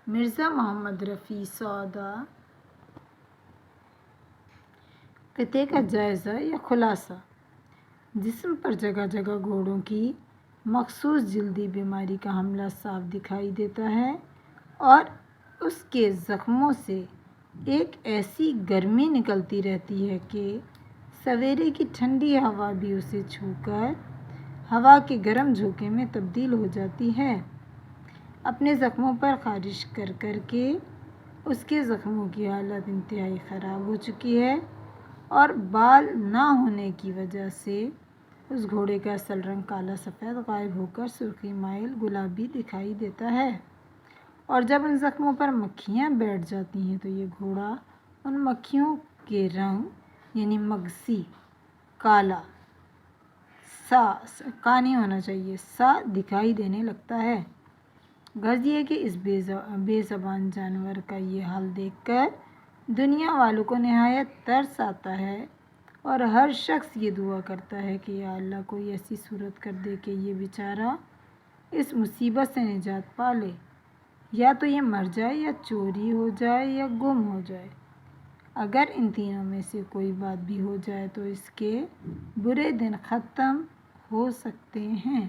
مرزا محمد رفیع سودا قطعے کا جائزہ یا خلاصہ۔ جسم پر جگہ جگہ گھوڑوں کی مخصوص جلدی بیماری کا حملہ صاف دکھائی دیتا ہے اور اس کے زخموں سے ایک ایسی گرمی نکلتی رہتی ہے کہ سویرے کی ٹھنڈی ہوا بھی اسے چھو کر ہوا کے گرم جھونکے میں تبدیل ہو جاتی ہے۔ اپنے زخموں پر خارش کر کر کے اس کے زخموں کی حالت انتہائی خراب ہو چکی ہے اور بال نہ ہونے کی وجہ سے اس گھوڑے کا اصل رنگ کالا سفید غائب ہو کر سرخی مائل گلابی دکھائی دیتا ہے، اور جب ان زخموں پر مکھیاں بیٹھ جاتی ہیں تو یہ گھوڑا ان مکھیوں کے رنگ یعنی مگسی کالا کا نہیں ہونا چاہیے سا دکھائی دینے لگتا ہے۔ غرض یہ کہ اس بے زبان جانور کا یہ حال دیکھ کر دنیا والوں کو نہایت ترس آتا ہے اور ہر شخص یہ دعا کرتا ہے کہ یا اللہ کوئی ایسی صورت کر دے کہ یہ بیچارہ اس مصیبت سے نجات پا لے، یا تو یہ مر جائے یا چوری ہو جائے یا گم ہو جائے۔ اگر ان تینوں میں سے کوئی بات بھی ہو جائے تو اس کے برے دن ختم ہو سکتے ہیں۔